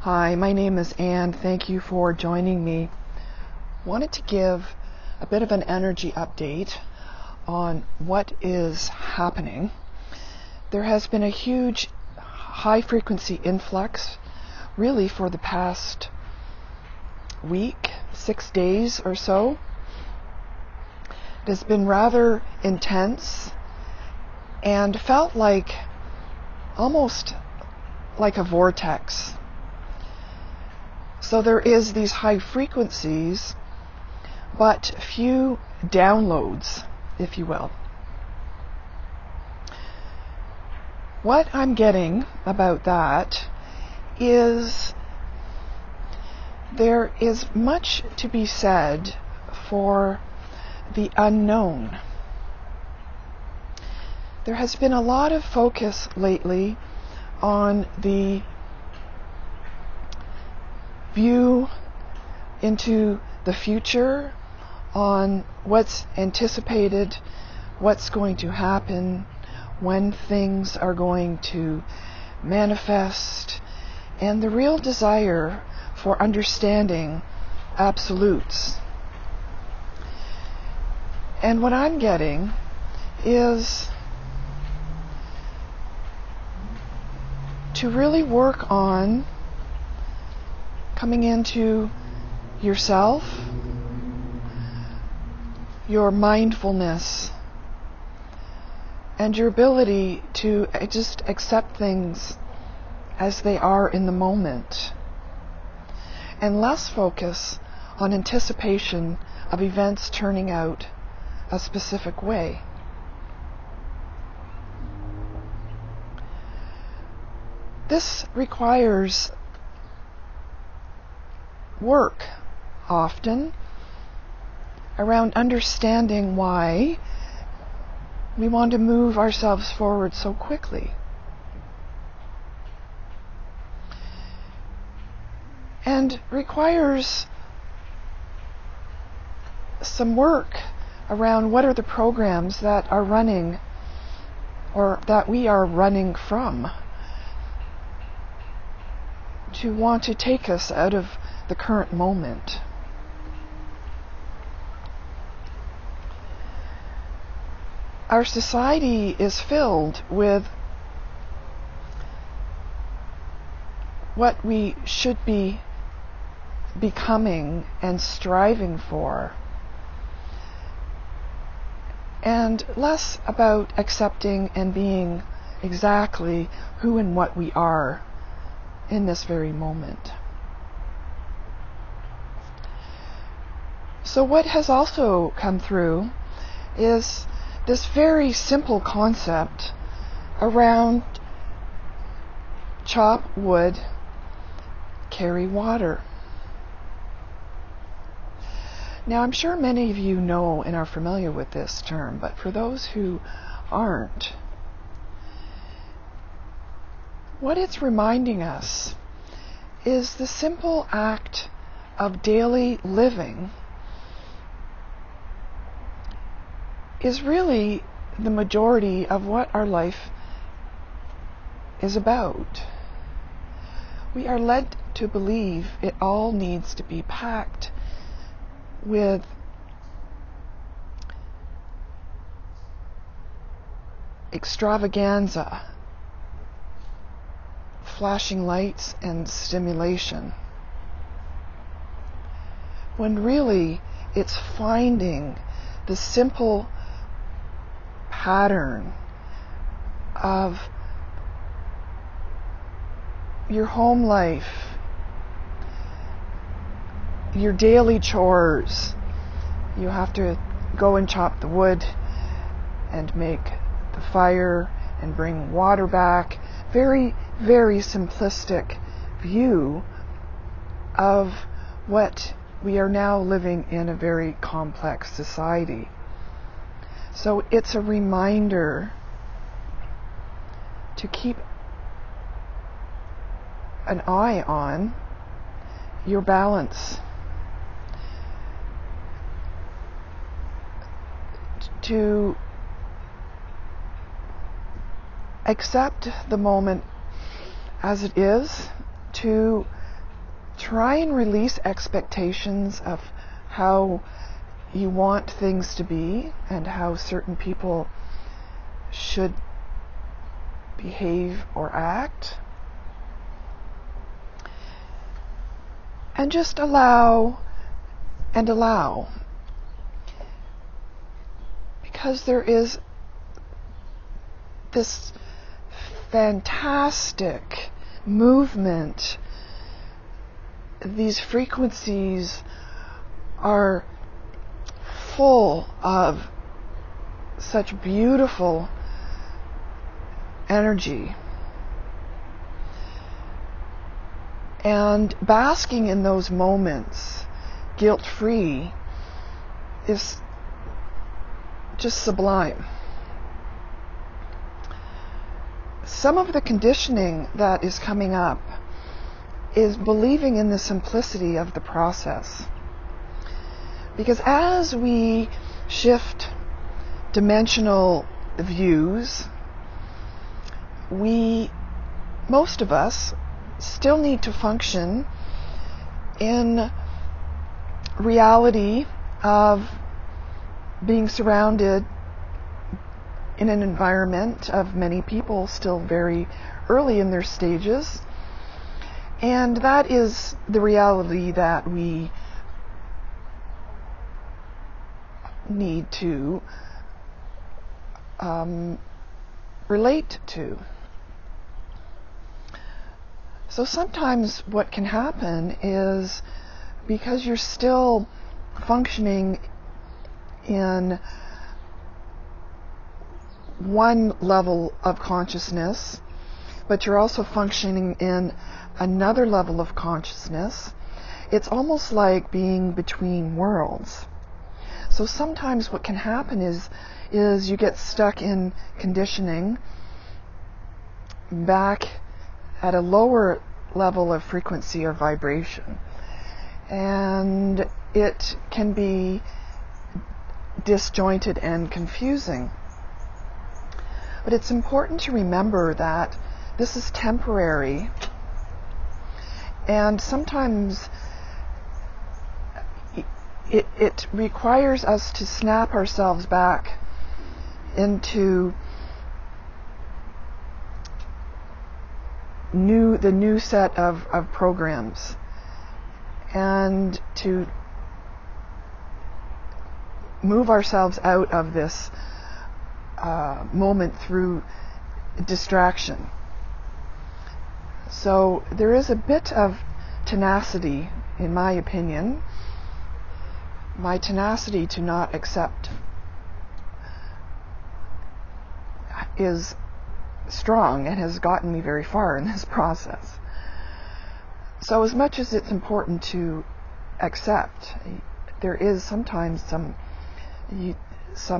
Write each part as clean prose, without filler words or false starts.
Hi, my name is Anne. Thank you for joining me. Wanted to give a bit of an energy update on what is happening. There has been a huge high frequency influx really for the past week, 6 days or so. It has been rather intense and felt like almost like a vortex. So there is these high frequencies, but few downloads, if you will. What I'm getting about that is there is much to be said for the unknown. There has been a lot of focus lately on the view into the future, on what's anticipated, what's going to happen, when things are going to manifest, and the real desire for understanding absolutes. And what I'm getting is to really work on coming into yourself, your mindfulness, and your ability to just accept things as they are in the moment, and less focus on anticipation of events turning out a specific way. This requires work often around understanding why we want to move ourselves forward so quickly. And requires some work around what are the programs that are running or that we are running from to want to take us out of the current moment. Our society is filled with what we should be becoming and striving for, and less about accepting and being exactly who and what we are in this very moment. So what has also come through is this very simple concept around chop wood, carry water. Now, I'm sure many of you know and are familiar with this term, but for those who aren't, what it's reminding us is the simple act of daily living is really the majority of what our life is about. We are led to believe it all needs to be packed with extravaganza, flashing lights, and stimulation, when really it's finding the simple pattern of your home life, your daily chores. You have to go and chop the wood and make the fire and bring water back. Very, very simplistic view of what we are now living in a very complex society. So it's a reminder to keep an eye on your balance, to accept the moment as it is, to try and release expectations of how you want things to be and how certain people should behave or act. And just allow and allow. Because there is this fantastic movement. These frequencies are full of such beautiful energy. And basking in those moments, guilt-free, is just sublime. Some of the conditioning that is coming up is believing in the simplicity of the process. Because as we shift dimensional views, most of us, still need to function in reality of being surrounded in an environment of many people still very early in their stages. And that is the reality that we need to relate to. So sometimes what can happen is, because you're still functioning in one level of consciousness, but you're also functioning in another level of consciousness, it's almost like being between worlds. So sometimes what can happen is you get stuck in conditioning back at a lower level of frequency or vibration. And it can be disjointed and confusing. But it's important to remember that this is temporary, and sometimes it requires us to snap ourselves back into the new set of programs, and to move ourselves out of this moment through distraction. So there is a bit of tenacity, in my opinion. My tenacity to not accept is strong and has gotten me very far in this process. So as much as it's important to accept, there is sometimes some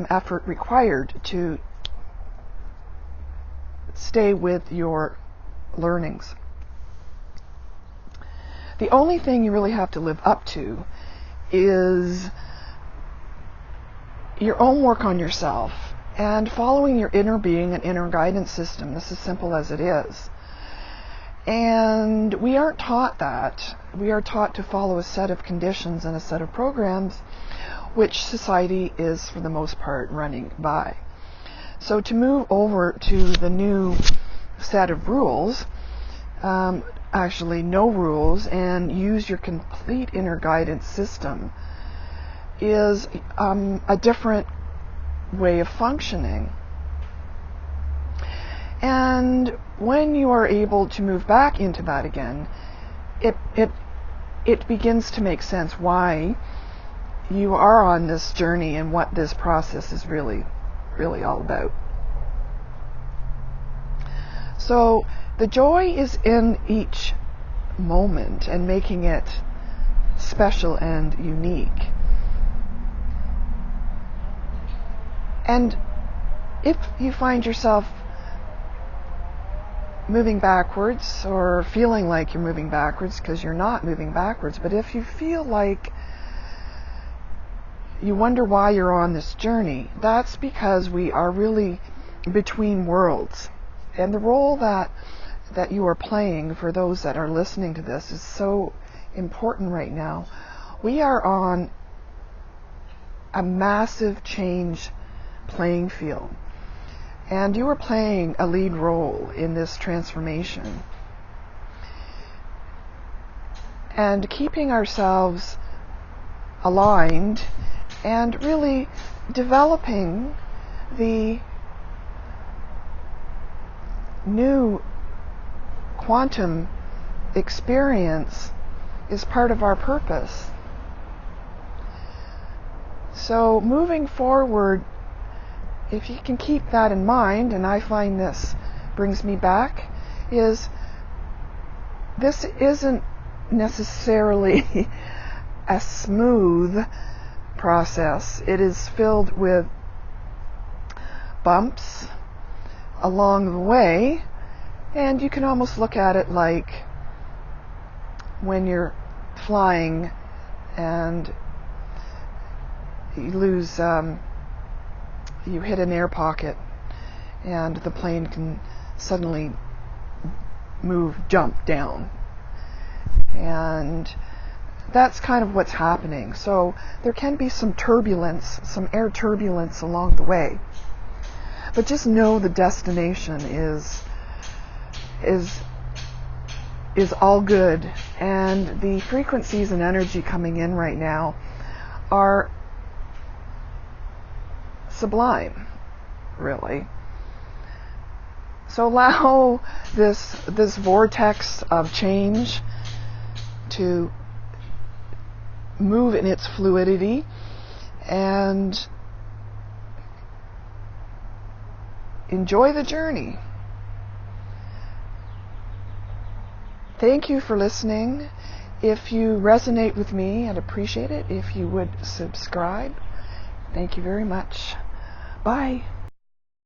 effort required to stay with your learnings. The only thing you really have to live up to is your own work on yourself and following your inner being and inner guidance system. This is as simple as it is. And we aren't taught that. We are taught to follow a set of conditions and a set of programs which society is, for the most part, running by. So to move over to the new set of rules, actually no rules, and use your complete inner guidance system, is a different way of functioning. And when you are able to move back into that again, it begins to make sense why you are on this journey and what this process is really all about. So the joy is in each moment and making it special and unique. And if you find yourself moving backwards, or feeling like you're moving backwards, because you're not moving backwards, but if you feel like you wonder why you're on this journey, that's because we are really between worlds. And the role that you are playing, for those that are listening to this, is so important right now. We are on a massive change playing field, and you are playing a lead role in this transformation. And keeping ourselves aligned and really developing the new quantum experience is part of our purpose. So moving forward, if you can keep that in mind, and I find this brings me back, is this isn't necessarily a smooth process. It is filled with bumps along the way, and you can almost look at it like when you're flying and you lose, you hit an air pocket and the plane can suddenly jump down. And that's kind of what's happening. So there can be some turbulence, some air turbulence along the way. But just know the destination is all good, and the frequencies and energy coming in right now are sublime, really. So allow this vortex of change to move in its fluidity, and enjoy the journey. Thank you for listening. If you resonate with me, I'd appreciate it if you would subscribe. Thank you very much. Bye.